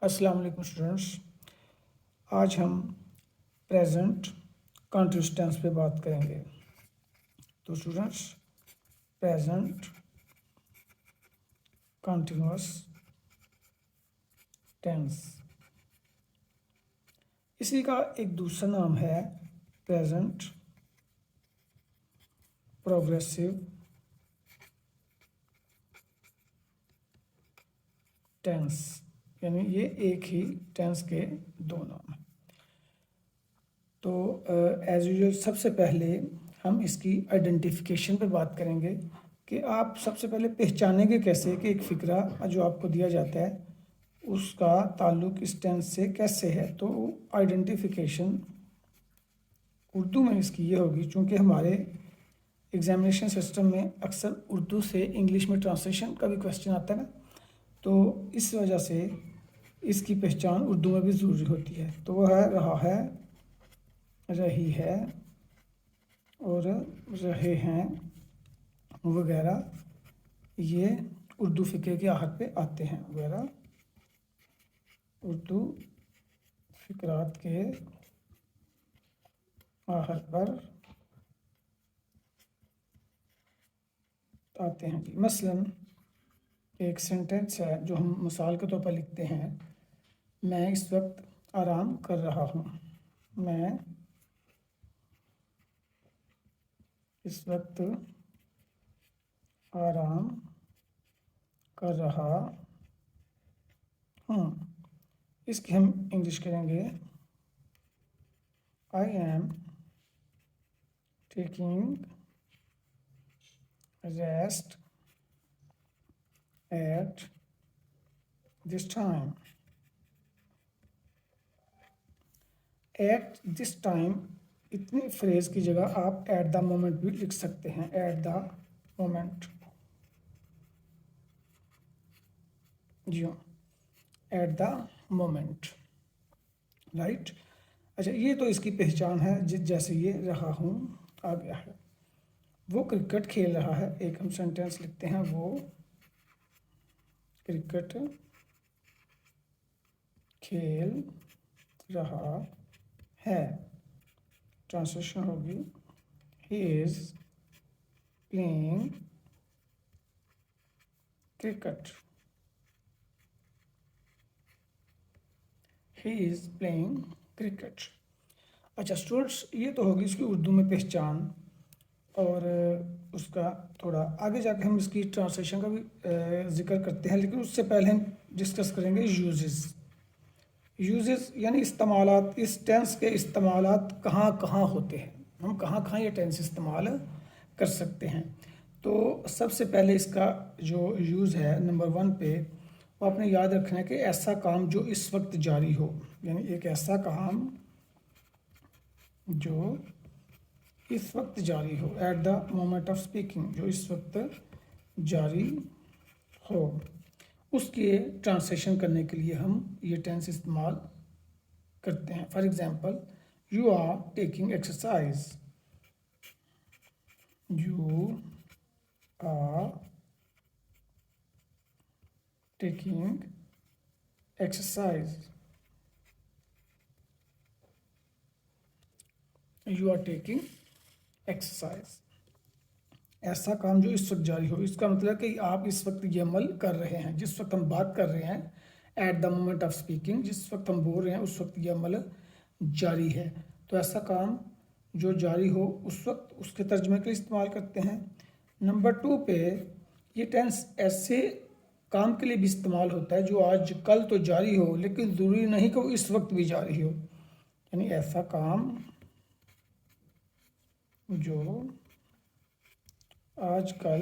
अस्सलाम वालेकुम स्टूडेंट्स। आज हम प्रेजेंट कंटिन्यूअस टेंस पे बात करेंगे। तो स्टूडेंट्स, प्रेजेंट कंटिन्यूअस टेंस, इसी का एक दूसरा नाम है प्रेजेंट प्रोग्रेसिव टेंस, यानी ये एक ही टेंस के दो नाम हैं। तो एज यूजुअल सबसे पहले हम इसकी आइडेंटिफिकेशन पे बात करेंगे कि आप सबसे पहले पहचानेंगे कैसे कि एक फ़िक्रा जो आपको दिया जाता है उसका ताल्लुक़ इस टेंस से कैसे है। तो आइडेंटिफिकेशन उर्दू में इसकी ये होगी, चूँकि हमारे एग्जामिनेशन सिस्टम में अक्सर उर्दू से इंग्लिश में ट्रांसलेशन का भी क्वेश्चन आता है ना, तो इस वजह से इसकी पहचान उर्दू में भी ज़रूरी होती है। तो वह है रहा है, रही है और रहे हैं वगैरह, ये उर्दू फ़िक्रे के आहत पे आते हैं। वगैरह उर्दू फ़िक्रात के आहत पर आते हैं जी। मसलन एक सेंटेंस है जो हम मिसाल के तौर पर लिखते हैं, मैं इस वक्त आराम कर रहा हूँ। मैं इस वक्त आराम कर रहा हूँ। इसकी हम इंग्लिश करेंगे, I am taking rest at this time. At this time इतनी फ्रेज की जगह आप एट द मोमेंट भी लिख सकते हैं। एट द मोमेंट, जी हाँ, एट द मोमेंट, राइट। अच्छा, ये तो इसकी पहचान है जैसे ये रहा हूँ आ गया है। वो क्रिकेट खेल रहा है, एक हम सेंटेंस लिखते हैं, वो क्रिकेट खेल रहा है। ट्रांसलेशन होगी, he is playing cricket. He is playing cricket. अच्छा स्टूडेंट्स, ये तो होगी इसकी उर्दू में पहचान, और उसका थोड़ा आगे जाके हम इसकी ट्रांसलेशन का भी जिक्र करते हैं, लेकिन उससे पहले हम डिस्कस करेंगे यूजेस। यूजेस यानी इस्तेमालात। इस टेंस के इस्तेमालात कहाँ कहाँ होते हैं, हम कहाँ कहाँ ये टेंस इस्तेमाल कर सकते हैं। तो सबसे पहले इसका जो यूज़ है नंबर 1 पे, वो आपने याद रखना है कि ऐसा काम जो इस वक्त जारी हो, यानी एक ऐसा काम जो इस वक्त जारी हो, at the moment of speaking, जो इस वक्त जारी हो, उसके ट्रांसलेशन करने के लिए हम ये टेंस इस्तेमाल करते हैं। For example, you are taking exercise. You are taking exercise. You are taking exercise, ऐसा काम जो इस वक्त जारी हो। इसका मतलब कि आप इस वक्त ये अमल कर रहे हैं, जिस वक्त हम बात कर रहे हैं, at the moment of speaking, जिस वक्त हम बोल रहे हैं उस वक्त ये अमल जारी है। तो ऐसा काम जो जारी हो उस वक्त, उसके तर्जमे के लिए इस्तेमाल करते हैं। नंबर 2 पे, ये टेंस ऐसे काम के लिए भी इस्तेमाल होता है जो आज कल तो जारी हो, लेकिन ज़रूरी नहीं कि वो इस वक्त भी जारी हो। यानी ऐसा काम जो आजकल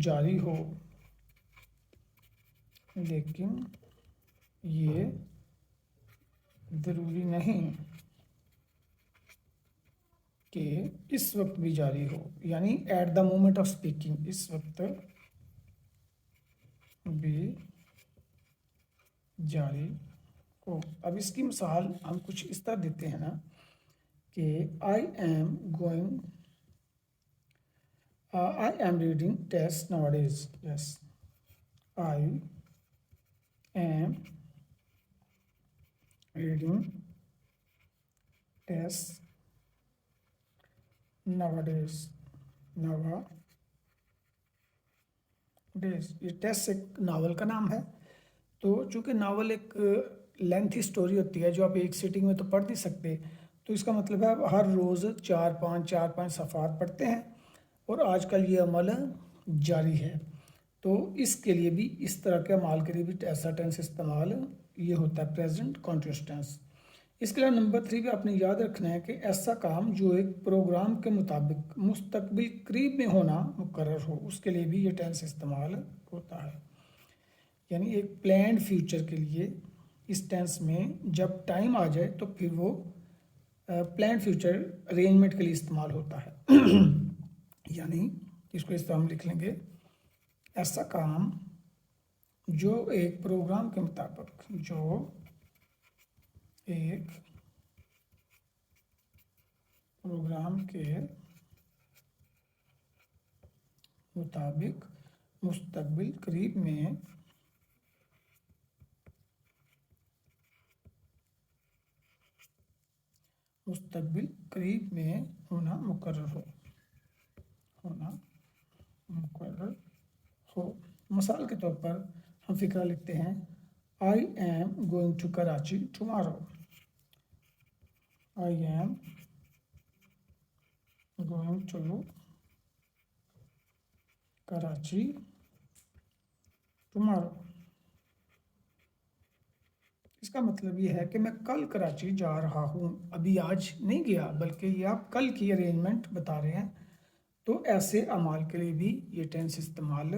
जारी हो, लेकिन ये ज़रूरी नहीं कि इस वक्त भी जारी हो, यानी at the moment of speaking, इस वक्त भी जारी हो। अब इसकी मिसाल हम कुछ इस तरह देते हैं ना कि I am reading test nowadays. Yes, I am reading test nowadays nowadays ये टेस्ट एक नावल का नाम है। तो चूंकि नावल एक लेंथी स्टोरी होती है जो आप एक सिटिंग में तो पढ़ नहीं सकते, तो इसका मतलब है आप हर रोज़ चार पाँच सफ़ात पढ़ते हैं, और आजकल ये अमल जारी है। तो इसके लिए भी, इस तरह के अमाल के लिए भी ऐसा टेंस इस्तेमाल ये होता है, प्रेजेंट कॉन्टिन्यूस टेंस। इसके अलावा नंबर 3 पे आपने याद रखना है कि ऐसा काम जो एक प्रोग्राम के मुताबिक मुस्तकबिल करीब में होना मुकर्रर हो, उसके लिए भी ये टेंस इस्तेमाल होता है। यानी एक प्लान्ड फ्यूचर के लिए इस टेंस में जब टाइम आ जाए तो फिर वो प्लान्ड फ्यूचर अरेंजमेंट के लिए इस्तेमाल होता है। यानी इसको इस तरह हम लिख लेंगे, ऐसा काम जो एक प्रोग्राम के मुताबिक मुस्तकबिल करीब में होना मुकर्रर हो। मिसाल के तौर पर हम फिक्रा लिखते हैं, I am going to Karachi tomorrow. I am going to Karachi tomorrow. इसका मतलब ये है कि मैं कल कराची जा रहा हूँ, अभी आज नहीं गया, बल्कि ये आप कल की अरेंजमेंट बता रहे हैं। तो ऐसे अमाल के लिए भी ये टेंस इस्तेमाल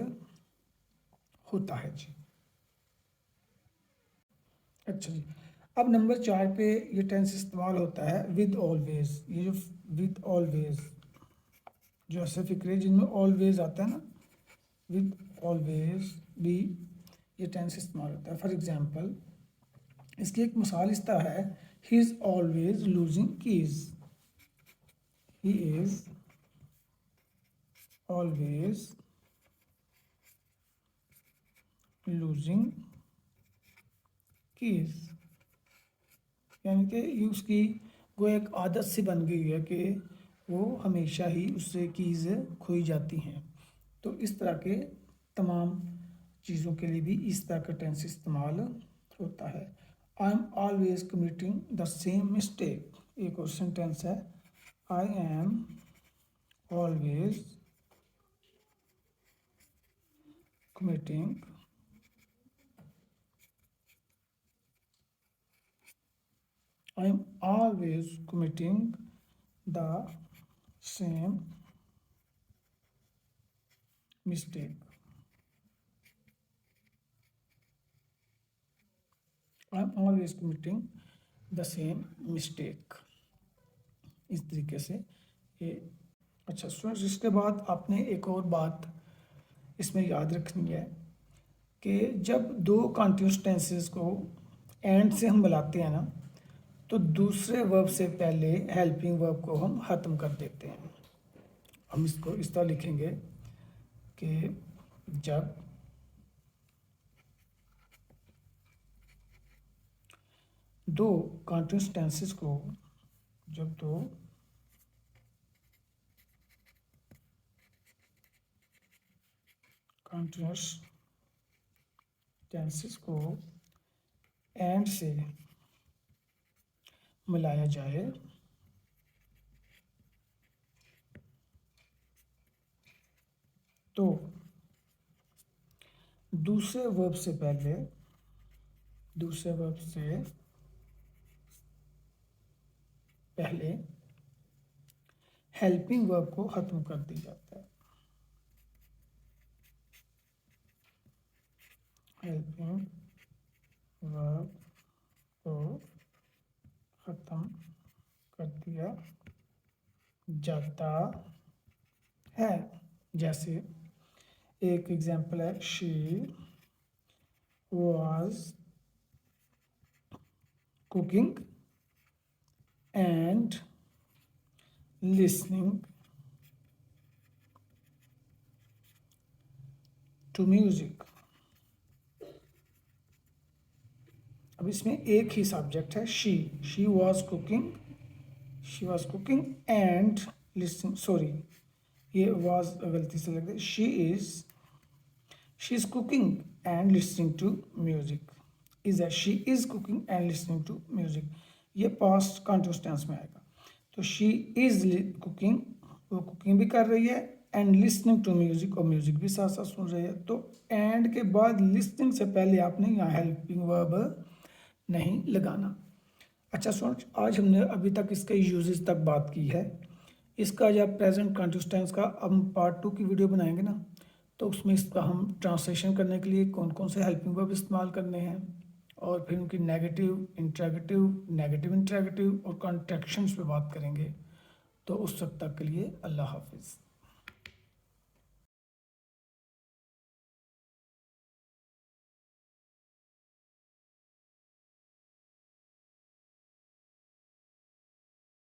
होता है जी। अच्छा जी, अब नंबर 4 पे ये टेंस इस्तेमाल होता है विद ऑलवेज। ये जो विद ऑलवेज, जो ऐसे फिक्रे जिनमें ऑलवेज आता है ना, विद ऑलवेज भी ये टेंस इस्तेमाल होता है। फॉर एग्जांपल, इसकी एक मिसाल इस तरह है, he is always losing keys. He is always losing keys. यानी कि ये उसकी वो एक आदत सी बन गई है कि वो हमेशा ही उससे कीज़ खोई जाती हैं। तो इस तरह के तमाम चीज़ों के लिए भी इस तरह का टेंस इस्तेमाल होता है। I am always committing the same mistake, एक और सेंटेंस है, I am always committing I am always committing the same mistake. I am always committing the same mistake. इस तरीके से ये। अच्छा स्टूडेंट्स, इसके बाद आपने एक और बात इसमें याद रखनी है कि जब दो कंटीन्यूअस टेंसेस को एंड से हम बुलाते हैं ना, तो दूसरे वर्ब से पहले हेल्पिंग वर्ब को हम ख़त्म कर देते हैं। हम इसको इस तरह लिखेंगे कि जब दो कंटीन्यूअस टेंसेस को जब दो कंटीन्यूअस टेंसेस को एंड से मिलाया जाए तो दूसरे वर्ब से पहले हेल्पिंग वर्ब को ख़त्म कर दिया जाता है। हेल्पिंग वर्ब को ख़त्म कर दिया जाता है। जैसे एक एग्जाम्पल है, she was cooking and listening to music। अब इसमें एक ही सब्जेक्ट है she was cooking and listening, sorry ये वॉज गलती से लग गई, she is cooking and listening to music, she is cooking and listening to music, ये पास्ट कंटिन्यूअस टेंस में आएगा। तो शी इज कुकिंग, वो कुकिंग भी कर रही है, एंड लिसनिंग टू म्यूजिक, और म्यूजिक भी साथ साथ सुन रही है। तो एंड के बाद लिसनिंग से पहले आपने यहाँ हेल्पिंग वर्ब नहीं लगाना। अच्छा स्टूडेंट्स, आज हमने अभी तक इसके यूजेस तक बात की है। इसका जब प्रेजेंट कंटिन्यूअस टेंस का हम पार्ट 2 की वीडियो बनाएंगे ना, तो उसमें इसका हम ट्रांसलेशन करने के लिए कौन कौन से हेल्पिंग वर्ब इस्तेमाल करने हैं, और फिर उनकी नेगेटिव इंट्रैगेटिव और कॉन्ट्रैक्शंस पे बात करेंगे। तो उस वक्त तक के लिए अल्लाह हाफिज़।